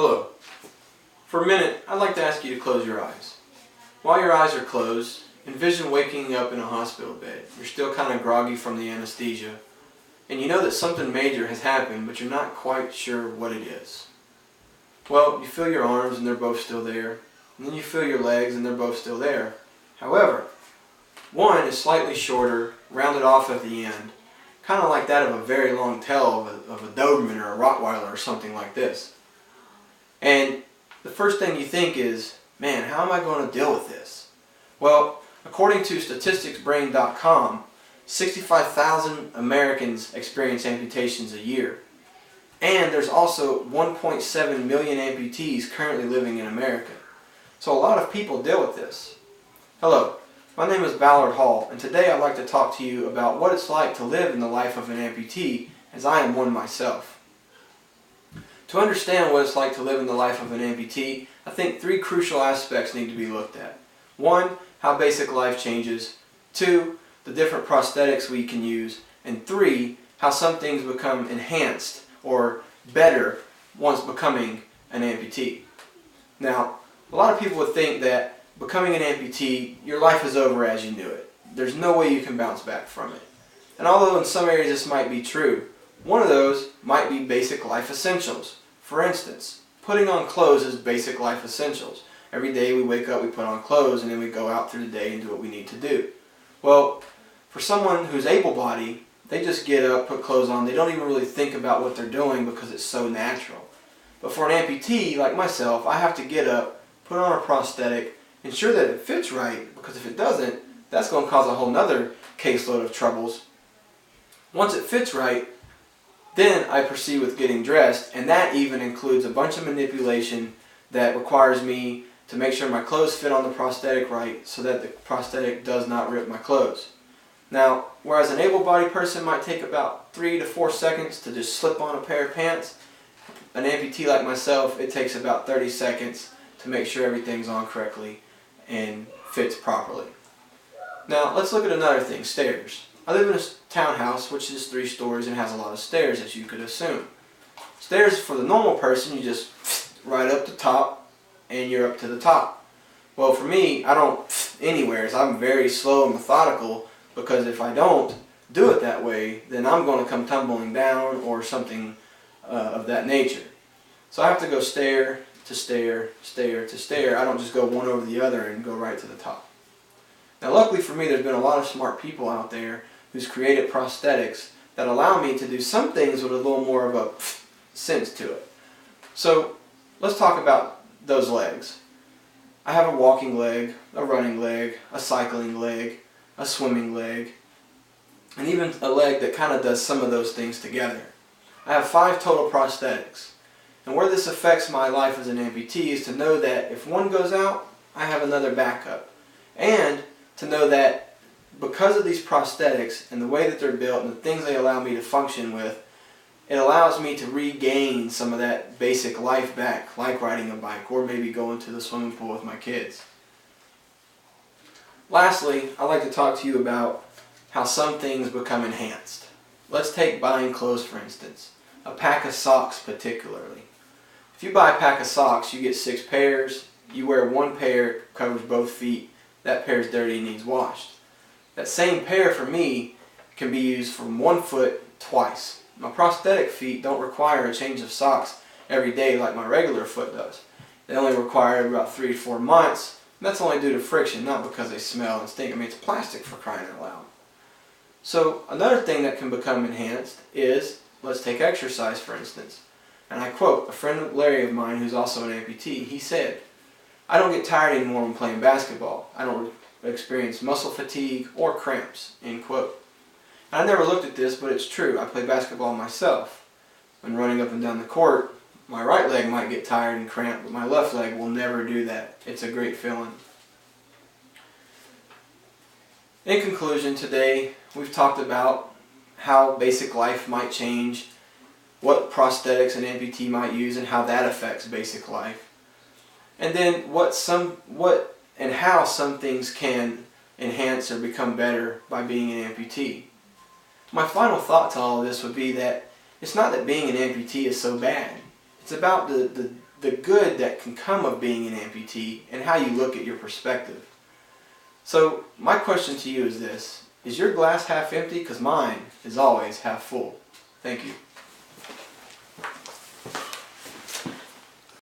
Hello. For a minute, I'd like to ask you to close your eyes. While your eyes are closed, envision waking up in a hospital bed. You're still kind of groggy from the anesthesia, and you know that something major has happened, but you're not quite sure what it is. Well, you feel your arms and they're both still there, and then you feel your legs and they're both still there. However, one is slightly shorter, rounded off at the end, kind of like that of a very long tail of a Doberman or a Rottweiler or something like this. And the first thing you think is, man, how am I going to deal with this? Well, according to statisticsbrain.com, 65,000 Americans experience amputations a year. And there's also 1.7 million amputees currently living in America. So a lot of people deal with this. Hello, my name is Ballard Hall, and today I'd like to talk to you about what it's like to live in the life of an amputee, as I am one myself. To understand what it's like to live in the life of an amputee, I think three crucial aspects need to be looked at. One, how basic life changes. Two, the different prosthetics we can use. And three, how some things become enhanced or better once becoming an amputee. Now, a lot of people would think that becoming an amputee, your life is over as you knew it. There's no way you can bounce back from it. And although in some areas this might be true, one of those might be basic life essentials. For instance, putting on clothes is basic life essentials. Every day we wake up, we put on clothes, and then we go out through the day and do what we need to do. Well, for someone who's able-bodied, they just get up, put clothes on. They don't even really think about what they're doing because it's so natural. But for an amputee like myself, I have to get up, put on a prosthetic, ensure that it fits right, because if it doesn't, that's going to cause a whole nother caseload of troubles. Once it fits right, then I proceed with getting dressed, and that even includes a bunch of manipulation that requires me to make sure my clothes fit on the prosthetic right so that the prosthetic does not rip my clothes. Now, whereas an able-bodied person might take about 3 to 4 seconds to just slip on a pair of pants, an amputee like myself, it takes about 30 seconds to make sure everything's on correctly and fits properly. Now, let's look at another thing, stairs. I live in a townhouse which is 3 stories and has a lot of stairs, as you could assume. Stairs, for the normal person, you just right up the top and you're up to the top. Well, for me, I don't anywhere. I'm very slow and methodical, because if I don't do it that way, then I'm going to come tumbling down or something of that nature. So I have to go stair to stair, stair to stair. I don't just go one over the other and go right to the top. Now, luckily for me, there's been a lot of smart people out there who's created prosthetics that allow me to do some things with a little more of a sense to it. So let's talk about those legs. I have a walking leg, a running leg, a cycling leg, a swimming leg, and even a leg that kind of does some of those things together. I have 5 total prosthetics. And where this affects my life as an amputee is to know that if one goes out, I have another backup. And to know that because of these prosthetics and the way that they're built and the things they allow me to function with, it allows me to regain some of that basic life back, like riding a bike or maybe going to the swimming pool with my kids. Lastly, I'd like to talk to you about how some things become enhanced. Let's take buying clothes, for instance. A pack of socks particularly. If you buy a pack of socks, you get 6 pairs. You wear 1 pair, covers both feet. That pair is dirty and needs washed. That same pair for me can be used from 1 foot twice. My prosthetic feet don't require a change of socks every day like my regular foot does. They only require about 3 to 4 months. And that's only due to friction, not because they smell and stink. I mean, it's plastic, for crying out loud. So another thing that can become enhanced is, let's take exercise for instance. And I quote a friend Larry of mine who's also an amputee. He said, "I don't get tired anymore when playing basketball. I don't experience muscle fatigue or cramps," end quote. And I never looked at this, but it's true. I play basketball myself. When running up and down the court, my right leg might get tired and cramp, but my left leg will never do that. It's a great feeling. In conclusion, today we've talked about how basic life might change, what prosthetics an amputee might use, and how that affects basic life. And then how some things can enhance or become better by being an amputee. My final thought to all of this would be that it's not that being an amputee is so bad. It's about the the good that can come of being an amputee and how you look at your perspective. So my question to you is this: is your glass half empty? Because mine is always half full. Thank you.